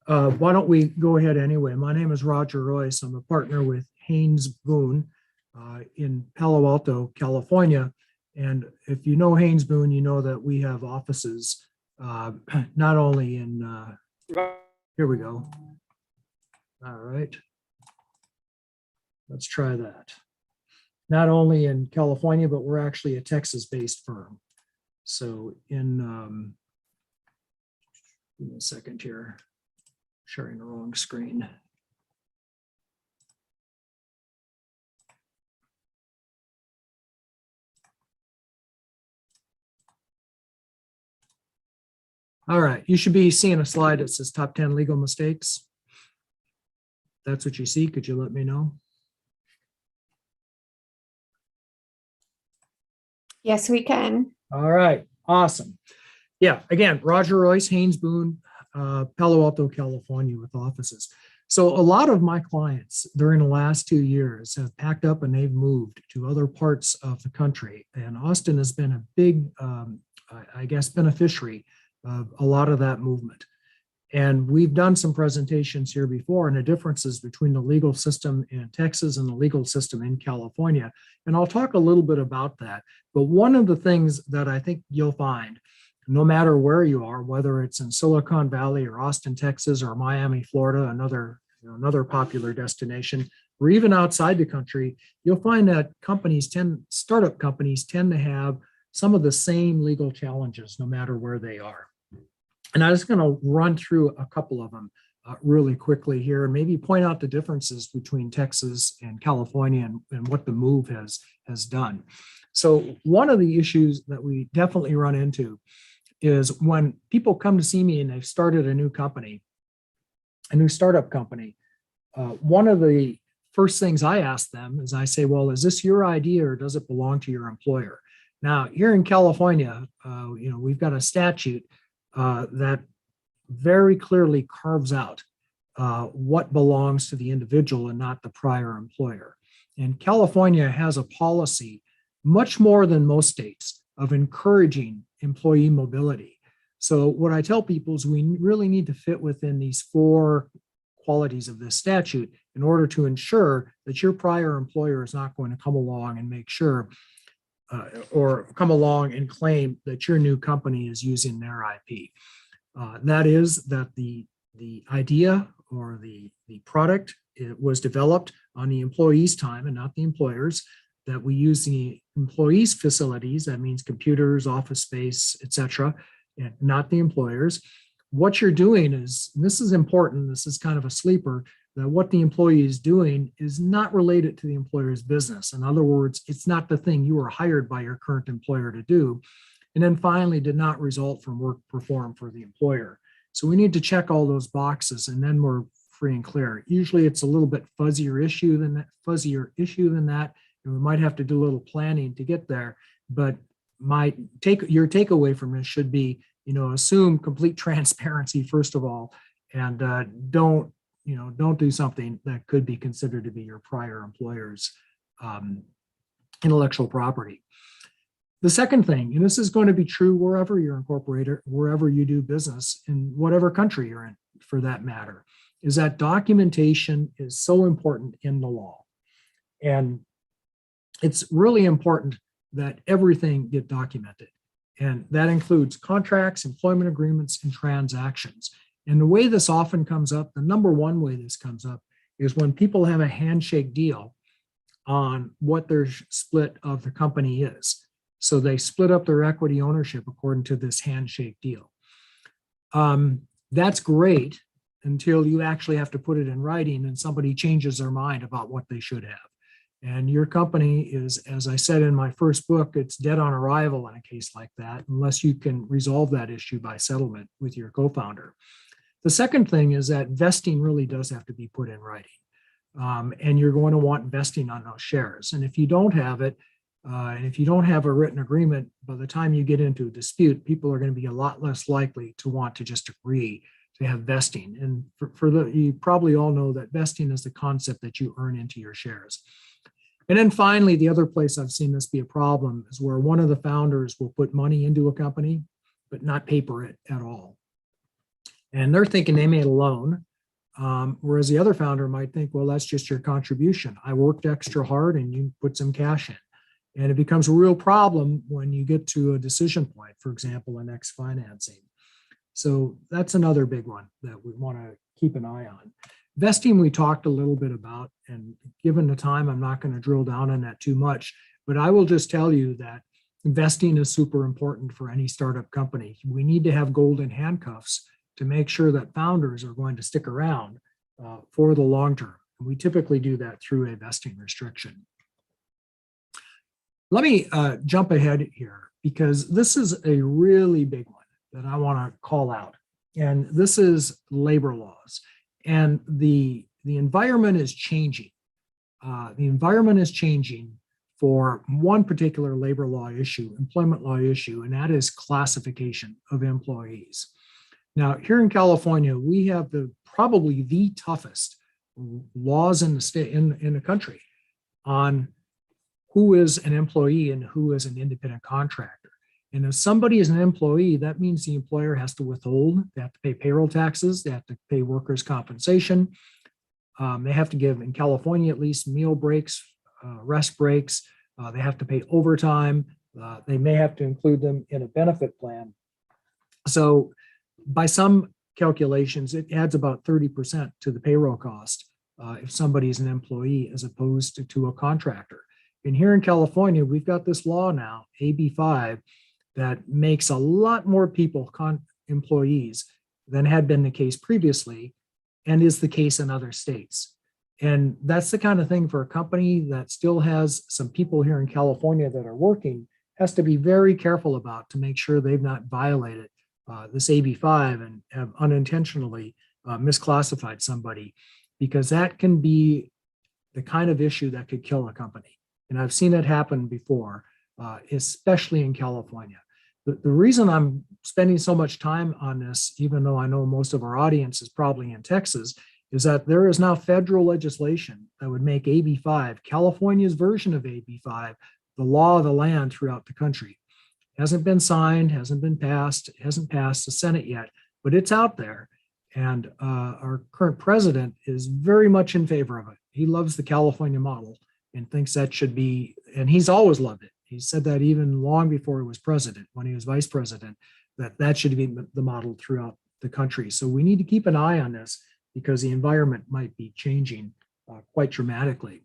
Why don't we go ahead anyway? My name is Roger Royse. I'm a partner with Haynes Boone in Palo Alto, California. And if you know Haynes Boone, you know that we have offices not only in, here we go. All right. Let's try that. Not only in California, but we're actually a Texas-based firm. So in, give me a second here. Sharing the wrong screen. All right, you should be seeing a slide that says top 10 legal mistakes. If that's what you see, could you let me know? Yes, we can. All right, awesome. Yeah, again, Roger Royse, Haynes Boone, Palo Alto, California with offices. So a lot of my clients during the last 2 years have packed up and they've moved to other parts of the country. And Austin has been a big, I guess, beneficiary of a lot of that movement. And we've done some presentations here before on the differences between the legal system in Texas and the legal system in California. And I'll talk a little bit about that. But one of the things that I think you'll find, no matter where you are, whether it's in Silicon Valley or Austin, Texas, or Miami, Florida, another popular destination, or even outside the country, you'll find that startup companies tend to have some of the same legal challenges, no matter where they are. And I'm just going to run through a couple of them really quickly here, and maybe point out the differences between Texas and California and what the move has done. So one of the issues that we definitely run into is when people come to see me and they've started a new company, a new startup company, one of the first things I ask them is I say, well, is this your idea or does it belong to your employer? Now, here in California, we've got a statute that very clearly carves out what belongs to the individual and not the prior employer. And California has a policy, much more than most states, of encouraging employee mobility. So what I tell people is we really need to fit within these 4 qualities of this statute in order to ensure that your prior employer is not going to come along and make sure or come along and claim that your new company is using their IP. That is that the idea or the product, it was developed on the employee's time and not the employer's, that we use the employees' facilities, that means computers, office space, etc., and not the employers. What you're doing is, and this is important, this is kind of a sleeper, that what the employee is doing is not related to the employer's business. In other words, it's not the thing you were hired by your current employer to do. And then finally, did not result from work performed for the employer. So we need to check all those boxes and then we're free and clear. Usually it's a little bit fuzzier issue than that. And we might have to do a little planning to get there. But your takeaway from this should be, assume complete transparency, first of all, and don't do something that could be considered to be your prior employer's intellectual property. The second thing, and this is going to be true wherever you're incorporated, wherever you do business, in whatever country you're in, for that matter, is that documentation is so important in the law. And it's really important that everything get documented. And that includes contracts, employment agreements, and transactions. And the way this often comes up, the number one way this comes up, is when people have a handshake deal on what their split of the company is. So they split up their equity ownership according to this handshake deal. That's great until you actually have to put it in writing and somebody changes their mind about what they should have. And your company is, as I said in my first book, it's dead on arrival in a case like that, unless you can resolve that issue by settlement with your co-founder. The second thing is that vesting really does have to be put in writing. And you're going to want vesting on those shares. And if you don't have it, and if you don't have a written agreement, by the time you get into a dispute, people are going to be a lot less likely to want to just agree to have vesting. And you probably all know that vesting is the concept that you earn into your shares. And then finally, the other place I've seen this be a problem is where one of the founders will put money into a company, but not paper it at all. and they're thinking they made a loan. Whereas the other founder might think, well, that's just your contribution. I worked extra hard and you put some cash in. And it becomes a real problem when you get to a decision point, for example, in X financing. So that's another big one that we want to keep an eye on. Vesting, we talked a little bit about, and given the time, I'm not going to drill down on that too much, but I will just tell you that investing is super important for any startup company. We need to have golden handcuffs to make sure that founders are going to stick around for the long term. And we typically do that through a vesting restriction. Let me jump ahead here because this is a really big one that I want to call out. And this is labor laws. And the environment is changing. The environment is changing for one particular labor law issue, employment law issue, and that is classification of employees. Now, here in California, we have probably the toughest laws in the state, in the country, on who is an employee and who is an independent contractor. And if somebody is an employee, that means the employer has to withhold, they have to pay payroll taxes, they have to pay workers' compensation. They have to give, in California at least, meal breaks, rest breaks. They have to pay overtime. They may have to include them in a benefit plan. So by some calculations, it adds about 30% to the payroll cost if somebody is an employee as opposed to a contractor. And here in California, we've got this law now, AB 5, that makes a lot more people employees than had been the case previously and is the case in other states. And that's the kind of thing for a company that still has some people here in California that are working, has to be very careful about to make sure they've not violated this AB 5 and have unintentionally misclassified somebody, because that can be the kind of issue that could kill a company. And I've seen it happen before, especially in California. The reason I'm spending so much time on this, even though I know most of our audience is probably in Texas, is that there is now federal legislation that would make AB 5, California's version of AB 5, the law of the land throughout the country. Hasn't been signed, hasn't been passed, hasn't passed the Senate yet, but it's out there. And our current president is very much in favor of it. He loves the California model and thinks that should be, and he's always loved it. He said that even long before he was president, when he was vice president, that should be the model throughout the country. So we need to keep an eye on this because the environment might be changing quite dramatically.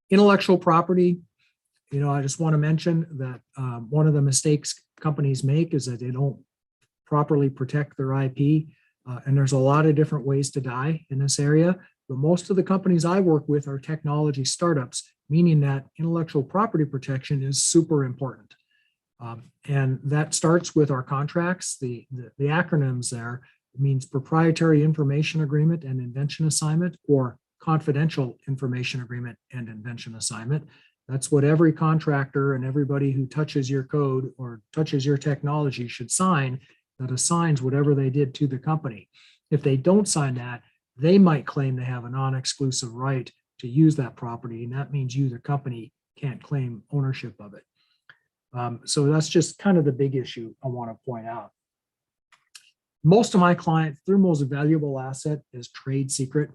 Intellectual property, I just want to mention that one of the mistakes companies make is that they don't properly protect their IP. And there's a lot of different ways to die in this area. But most of the companies I work with are technology startups, meaning that intellectual property protection is super important. And that starts with our contracts. The acronyms there means proprietary information agreement and invention assignment, or confidential information agreement and invention assignment. That's what every contractor and everybody who touches your code or touches your technology should sign, that assigns whatever they did to the company. If they don't sign that, they might claim they have a non-exclusive right to use that property, and that means you, the company, can't claim ownership of it. So that's just kind of the big issue I want to point out. Most of my clients, their most valuable asset is trade secret,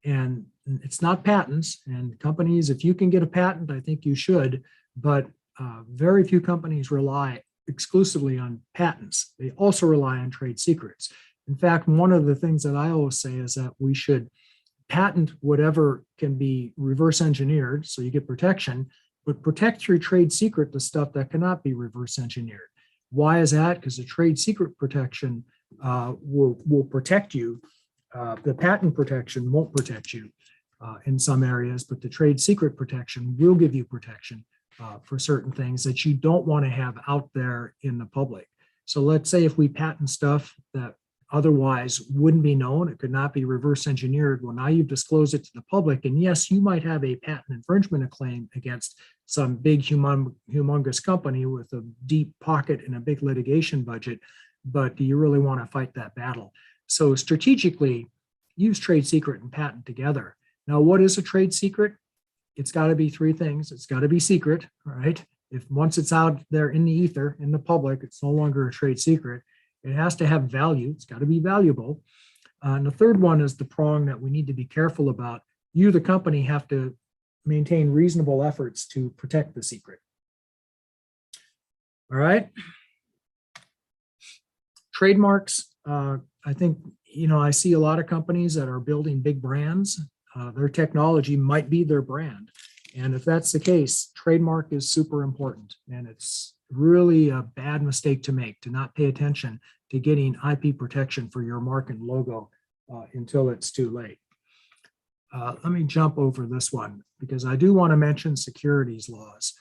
and it's not patents. And companies, if you can get a patent, I think you should, but very few companies rely exclusively on patents. They also rely on trade secrets. In fact, one of the things that I always say is that we should patent whatever can be reverse engineered, so you get protection, but protect through trade secret the stuff that cannot be reverse engineered. Why is that? Because the trade secret protection will protect you. The patent protection won't protect you in some areas, but the trade secret protection will give you protection for certain things that you don't want to have out there in the public. So let's say if we patent stuff that otherwise wouldn't be known, it could not be reverse engineered. Well, now you've disclosed it to the public, and yes, you might have a patent infringement claim against some big humongous company with a deep pocket and a big litigation budget, but do you really want to fight that battle? So strategically, use trade secret and patent together. Now, what is a trade secret? It's got to be three things. It's got to be secret, right? If once it's out there in the ether, in the public, it's no longer a trade secret. It has to have value. It's got to be valuable. And the third one is the prong that we need to be careful about. You, the company, have to maintain reasonable efforts to protect the secret. All right. Trademarks. I think, I see a lot of companies that are building big brands. Their technology might be their brand. And if that's the case, trademark is super important. And it's really a bad mistake to make, to not pay attention to getting IP protection for your mark and logo until it's too late. Let me jump over this one because I do want to mention securities laws.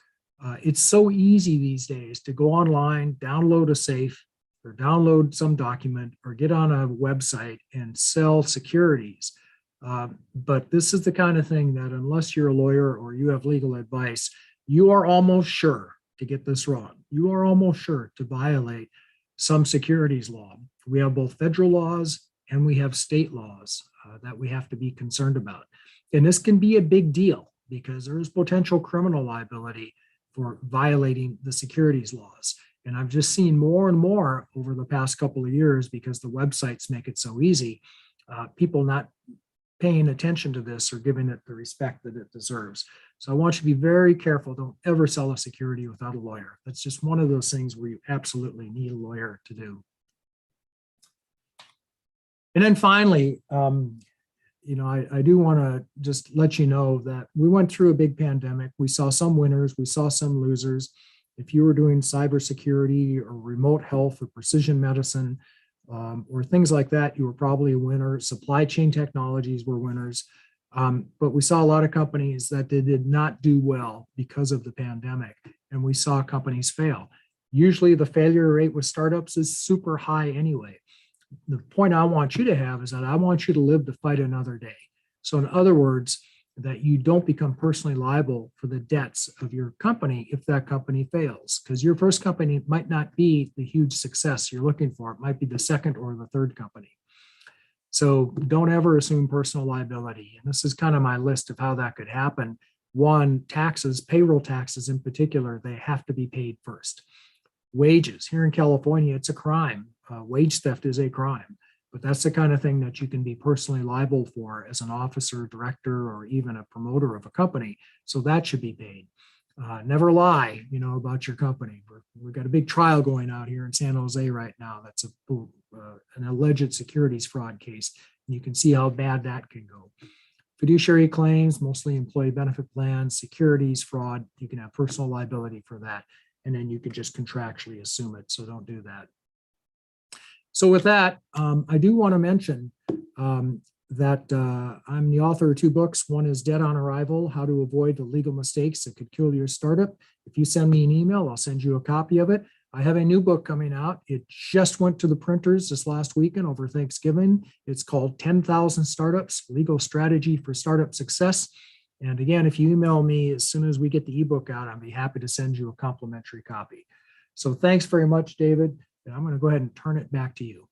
It's so easy these days to go online, download a safe, or download some document, or get on a website and sell securities. But this is the kind of thing that unless you're a lawyer or you have legal advice, you are almost sure to get this wrong. You are almost sure to violate some securities law. We have both federal laws and we have state laws that we have to be concerned about. And this can be a big deal because there is potential criminal liability for violating the securities laws. And I've just seen more and more over the past couple of years because the websites make it so easy, people not paying attention to this or giving it the respect that it deserves. So I want you to be very careful. Don't ever sell a security without a lawyer. That's just one of those things where you absolutely need a lawyer to do. And then finally, I do want to just let you know that we went through a big pandemic. We saw some winners, we saw some losers. If you were doing cybersecurity or remote health or precision medicine or things like that, you were probably a winner. Supply chain technologies were winners. But we saw a lot of companies that did not do well because of the pandemic, and we saw companies fail. Usually the failure rate with startups is super high anyway. The point I want you to have is that I want you to live to fight another day. So in other words, that you don't become personally liable for the debts of your company if that company fails, because your first company might not be the huge success you're looking for. It might be the second or the third company. So don't ever assume personal liability. And this is kind of my list of how that could happen. One, taxes, payroll taxes in particular, they have to be paid first. Wages, here in California, it's a crime. Wage theft is a crime, but that's the kind of thing that you can be personally liable for as an officer, director, or even a promoter of a company. So that should be paid. Never lie, about your company. We've got a big trial going out here in San Jose right now. That's an alleged securities fraud case. And you can see how bad that can go. Fiduciary claims, mostly employee benefit plans, securities fraud, you can have personal liability for that. And then you can just contractually assume it. So don't do that. So with that, I do want to mention that I'm the author of 2 books. One is Dead on Arrival, How to Avoid the Legal Mistakes That Could Kill Your Startup. If you send me an email, I'll send you a copy of it. I have a new book coming out. It just went to the printers this last weekend over Thanksgiving. It's called 10,000 Startups, Legal Strategy for Startup Success. And again, if you email me as soon as we get the ebook out, I'll be happy to send you a complimentary copy. So thanks very much, David. And I'm going to go ahead and turn it back to you.